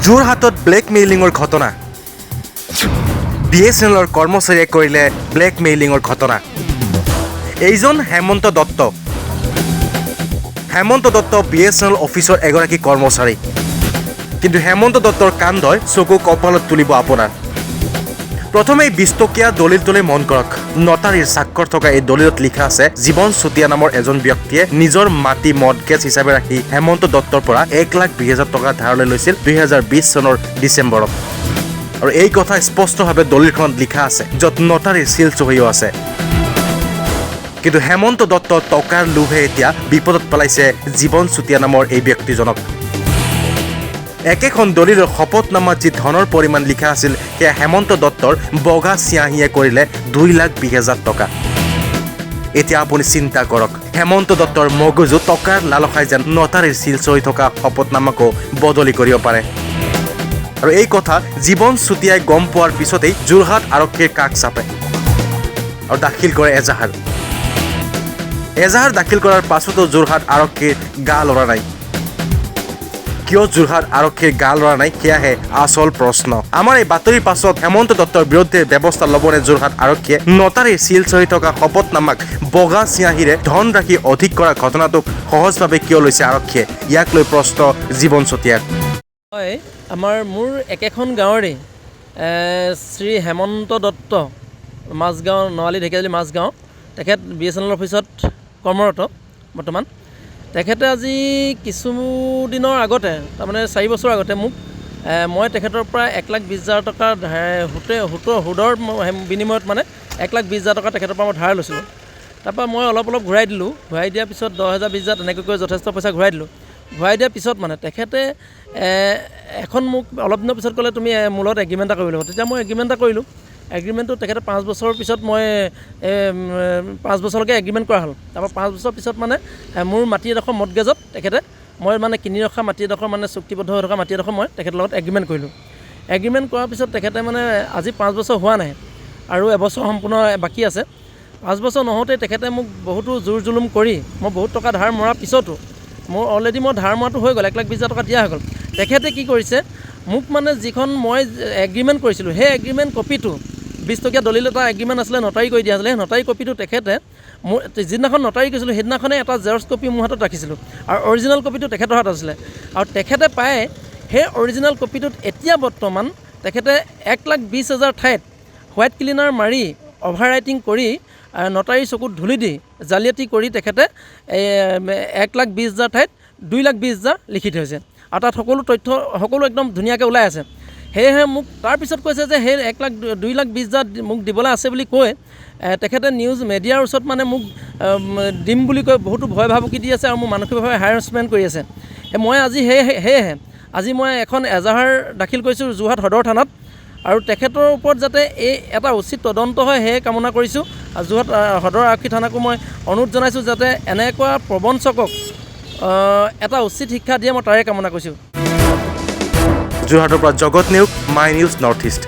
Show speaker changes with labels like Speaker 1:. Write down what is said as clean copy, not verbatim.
Speaker 1: যোৰহাটত ব্লেকমেইলিঙৰ ঘটনা BSNLৰ কৰ্মচাৰীয়ে কৰিলে ব্লেকমেইলিঙৰ ঘটনা এইজন হেমন্ত দত্ত BSNL অফিচৰ এগৰাকী কৰ্মচাৰী কিন্তু হেমন্ত দত্তৰ কাণ্ডই চকু কপালত তুলিব আপোনাৰ প্ৰথমে 20 টকীয়া দলিলটোলৈ মন কৰক নটাৰীৰ স্বাক্ষৰ থকা এই দলিলত লিখা আছে জীৱন চুতীয়া নামৰ এজন ব্যক্তিয়ে নিজৰ মাটি মৰ্টগেজ হিচাপে ৰাখি হেমন্ত দত্তৰ পৰা 1,20,000 টকা ধাৰলৈ লৈছিল 2020 চনৰ ডিচেম্বৰত আৰু এই কথা স্পষ্টভাৱে দলিলখনত লিখা আছে য'ত নটাৰীৰ চিল চহীও আছে কিন্তু হেমন্ত দত্ত টকাৰ লোভে এতিয়া বিপদত পেলাইছে জীৱন চুতীয়া নামৰ এই ব্যক্তিজনক একেখন দলিলৰ শপতনামাত যি ধনৰ পৰিমাণ লিখা আছিল সেয়া হেমন্ত দত্তৰ বগা চিয়াহীয়ে কৰিলে 2,20,000 টকা এতিয়া আপুনি চিন্তা কৰক হেমন্ত দত্তৰ মগজু টকাৰ লালসাই যেন নটাৰীৰ চিল চহি থকা শপতনামাকো বদলি কৰিব পাৰে আৰু এই কথা জীৱন চুতীয়াই গম পোৱাৰ পিছতেই যোৰহাট আৰক্ষীৰ কাষ চাপে আৰু দাখিল কৰে এজাহাৰ দাখিল কৰাৰ পাছতো যোৰহাট আৰক্ষীৰ গা লৰা নাই কিয় যোৰহাট আৰক্ষীৰ গা লৰা নাই সেয়াহে আচল প্ৰশ্ন আমাৰ এই বাতৰিৰ পাছত হেমন্ত দত্তৰ বিৰুদ্ধে ব্যৱস্থা ল'বনে যোৰহাট আৰক্ষীয়ে নটাৰীৰ চিল চহি থকা শপতনামাক বগা চিয়াহীৰে ধন ৰাখি অধিক কৰা ঘটনাটোক সহজভাৱে কিয় লৈছে আৰক্ষীয়ে ইয়াক লৈ প্ৰশ্ন জীৱন চুতীয়াক
Speaker 2: হয় মোৰ একেখন গাঁৱৰে শ্ৰী হেমন্ত দত্ত মাজগাঁও নৱালী ঢেকিয়াজুলি মাজগাঁও তেখেত BSNL অফিচত কৰ্মৰত বৰ্তমান তেখেতে আজি কিছুদিনৰ আগতে তাৰমানে 4 বছৰ আগতে মোক মই তেখেতৰ পৰা 1,20,000 টকা সুদৰ বিনিময়ত মানে 1,20,000 টকা তেখেতৰ পৰা মই ধাৰ লৈছিলোঁ তাৰপৰা মই অলপ ঘূৰাই দিলোঁ ঘূৰাই দিয়াৰ পিছত 10,000 20,000 তেনেকৈ কৰি যথেষ্ট পইচা ঘূৰাই দিলোঁ ঘূৰাই দিয়াৰ পিছত মানে তেখেতে এখন মোক অলপ দিনৰ পিছত ক'লে তুমি মোৰ লগত এগ্ৰিমেণ্ট এটা কৰিব লাগিব তেতিয়া মই এগ্ৰিমেণ্ট এটা কৰিলোঁ এগ্ৰিমেণ্টটো তেখেতে 5 বছৰৰ পিছত মই 5 বছৰলৈকে এগ্ৰিমেণ্ট কৰা হ'ল তাৰপৰা 5 বছৰ পিছত মানে মোৰ মাটি এডোখৰ মৰ্টগেজত তেখেতে মই মানে কিনি ৰখা মাটি এডোখৰ মানে চুক্তিবদ্ধ হৈ থকা মাটি এডোখৰ মই তেখেতৰ লগত এগ্ৰিমেণ্ট কৰিলোঁ এগ্ৰিমেণ্ট কৰাৰ পিছত তেখেতে মানে আজি 5 বছৰ হোৱা নাই আৰু এবছৰ সম্পূৰ্ণ বাকী আছে 5 বছৰ নহওঁতে তেখেতে মোক বহুতো জোৰ জুলুম কৰি মই বহুত টকা ধাৰ মৰাৰ পিছতো মোৰ অলৰেডি মই ধাৰ মৰাটো হৈ গ'ল 1,20,000 টকা দিয়া হৈ গ'ল তেখেতে কি কৰিছে মোক মানে যিখন মই এগ্ৰিমেণ্ট কৰিছিলোঁ সেই এগ্ৰিমেণ্ট কপিটো 20 টকীয়া দলিল এটা এগ্ৰিমেণ্ট আছিলে নটাৰী কৰি দিয়া আছিলে সেই নটাৰী কপিটো তেখেতে মোৰ যিদিনাখন নটাৰী কৰিছিলোঁ সেইদিনাখনে এটা জেৰক্স কপি মোৰ হাতত ৰাখিছিলোঁ আৰু অৰিজিনেল কপিটো তেখেতৰ হাতত আছিলে আৰু তেখেতে পায় সেই অৰিজিনেল কপিটোত এতিয়া বৰ্তমান তেখেতে 1,20,000 ঠাইত হোৱাইট ক্লিনাৰ মাৰি অভাৰ ৰাইটিং কৰি নটাৰী চকুত ধূলি দি জালিয়াতি কৰি তেখেতে 1,20,000 ঠাইত 2,20,000 লিখি থৈছে আৰু তাত সকলো তথ্য সকলো একদম ধুনীয়াকৈ ওলাই আছে সেয়েহে মোক তাৰপিছত কৈছে যে সেই 2,20,000 মোক দিবলৈ আছে বুলি কৈ তেখেতে নিউজ মিডিয়াৰ ওচৰত মানে মোক দিম বুলি কৈ বহুতো ভয় ভাবুকি দি আছে আৰু মোক মানসিকভাৱে হাৰাছমেণ্ট কৰি আছে মই আজি সেয়েহে আজি মই এখন এজাহাৰ দাখিল কৰিছোঁ যোৰহাট সদৰ থানাত আৰু তেখেতৰ ওপৰত যাতে এই এটা উচিত তদন্ত হয় সেয়ে কামনা কৰিছোঁ আৰু যোৰহাট সদৰ আৰক্ষী থানাকো মই অনুৰোধ জনাইছোঁ যাতে এনেকুৱা প্ৰবঞ্চকক এটা উচিত শিক্ষা দিয়ে মই তাৰে কামনা কৰিছোঁ
Speaker 1: যোৰহাটৰ পৰা জগত Neog my news north east